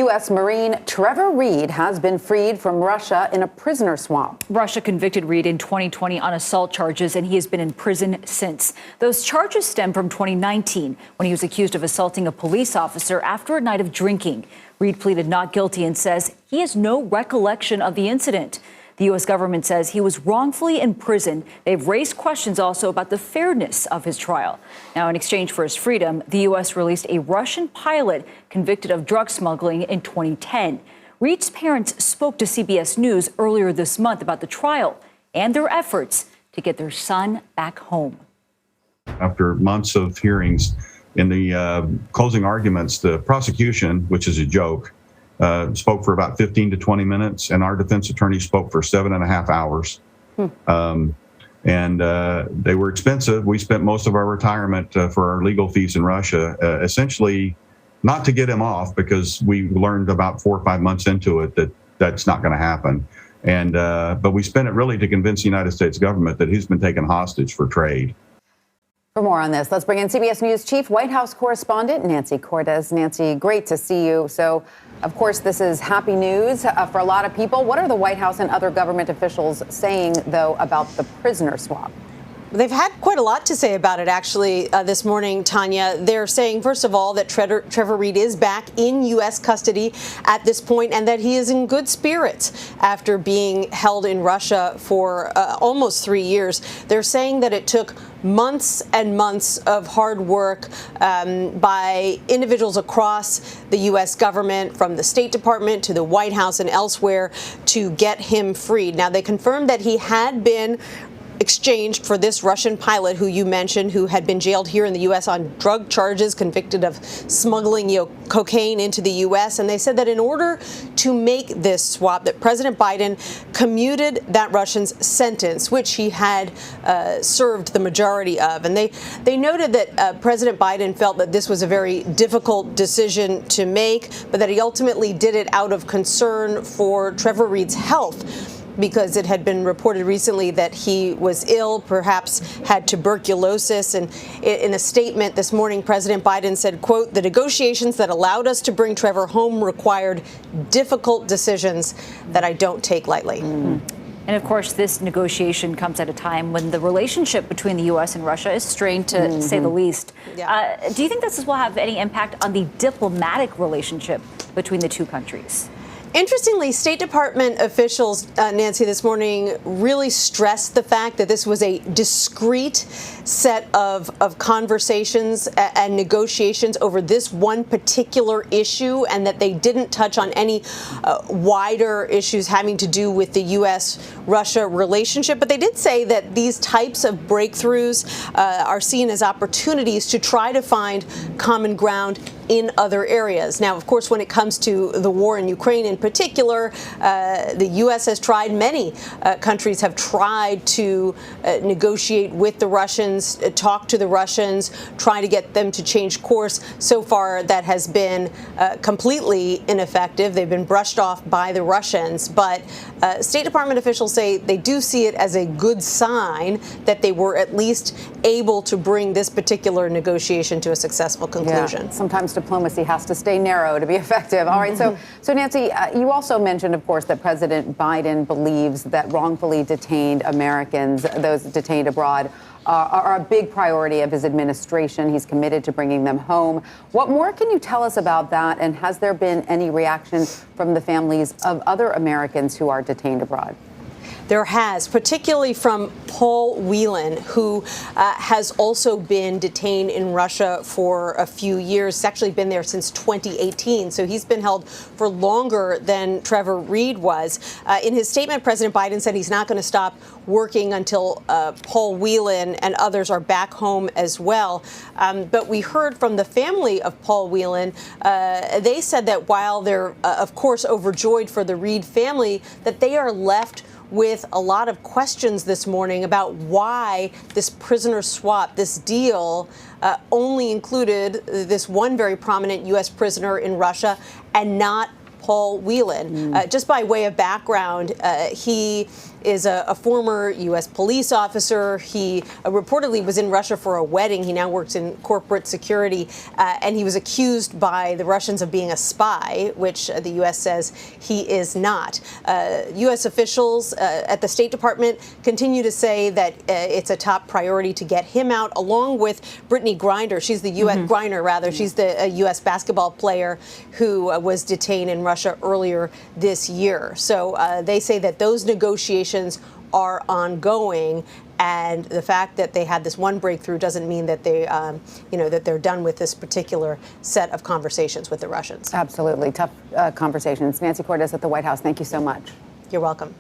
U.S. Marine Trevor Reed has been freed from Russia in a prisoner swap. Russia convicted Reed in 2020 on assault charges, and he has been in prison since. Those charges stem from 2019, when he was accused of assaulting a police officer after a night of drinking. Reed pleaded not guilty and says he has no recollection of the incident. The U.S. government says he was wrongfully imprisoned. They've raised questions also about the fairness of his trial. Now, in exchange for his freedom, the U.S. released a Russian pilot convicted of drug smuggling in 2010. Reed's parents spoke to CBS News earlier this month about the trial and their efforts to get their son back home. After months of hearings, in the closing arguments, the prosecution, which is a joke, spoke for about 15 to 20 minutes, and our defense attorney spoke for 7.5 hours. They were expensive. We spent most of our retirement for our legal fees in Russia, essentially not to get him off, because we learned about 4 or 5 months into it that that's not going to happen. But we spent it really to convince the United States government that he's been taken hostage for trade. For more on this, let's bring in CBS News Chief White House correspondent Nancy Cortez. Nancy, great to see you. So, of course, this is happy news for a lot of people. What are the White House and other government officials saying, though, about the prisoner swap? They've had quite a lot to say about it, actually, this morning, Tanya. They're saying, first of all, that Trevor Reed is back in U.S. custody at this point, and that he is in good spirits after being held in Russia for almost 3 years. They're saying that it took months and months of hard work by individuals across the U.S. government, from the State Department to the White House and elsewhere, to get him freed. Now, they confirmed that he had been exchanged for this Russian pilot who you mentioned, who had been jailed here in the U.S. on drug charges, convicted of smuggling cocaine into the U.S. And they said that in order to make this swap, that President Biden commuted that Russian's sentence, which he had served the majority of. And they noted that President Biden felt that this was a very difficult decision to make, but that he ultimately did it out of concern for Trevor Reed's health, because it had been reported recently that he was ill, perhaps had tuberculosis. And in a statement this morning, President Biden said, quote, "The negotiations that allowed us to bring Trevor home required difficult decisions that I don't take lightly." And of course, this negotiation comes at a time when the relationship between the U.S. and Russia is strained, to say the least. Do you think this will have any impact on the diplomatic relationship between the two countries? Interestingly, State Department officials, Nancy, this morning really stressed the fact that this was a discrete set of conversations and negotiations over this one particular issue, and that they didn't touch on any wider issues having to do with the U.S.-Russia relationship. But they did say that these types of breakthroughs are seen as opportunities to try to find common ground in other areas. Now, of course, when it comes to the war in Ukraine in particular, the U.S. has tried, many countries have tried to negotiate with the Russians, talk to the Russians, try to get them to change course. So far, that has been completely ineffective. They've been brushed off by the Russians. But State Department officials say they do see it as a good sign that they were at least able to bring this particular negotiation to a successful conclusion. Yeah, sometimes diplomacy has to stay narrow to be effective. All right. So Nancy, you also mentioned, of course, that President Biden believes that wrongfully detained Americans, those detained abroad, are a big priority of his administration. He's committed to bringing them home. What more can you tell us about that? And has there been any reaction from the families of other Americans who are detained abroad? There has, particularly from Paul Whelan, who has also been detained in Russia for a few years. He's actually been there since 2018, so he's been held for longer than Trevor Reed was. In his statement, President Biden said he's not going to stop working until Paul Whelan and others are back home as well. But we heard from the family of Paul Whelan. They said that while they're, of course, overjoyed for the Reed family, that they are left with a lot of questions this morning about why this prisoner swap, this deal, only included this one very prominent U.S. prisoner in Russia and not Paul Whelan. Just by way of background, he is a former U.S. police officer. He reportedly was in Russia for a wedding. He now works in corporate security, and he was accused by the Russians of being a spy, which the U.S. says he is not. U.S. officials at the State Department continue to say that it's a top priority to get him out, along with Brittany Griner. She's the U.S. Griner, rather. She's the U.S. basketball player who was detained in Russia earlier this year. So they say that those negotiations are ongoing, and the fact that they had this one breakthrough doesn't mean that they, that they're done with this particular set of conversations with the Russians. Absolutely. Tough conversations. Nancy Cortez at the White House, thank you so much. You're welcome.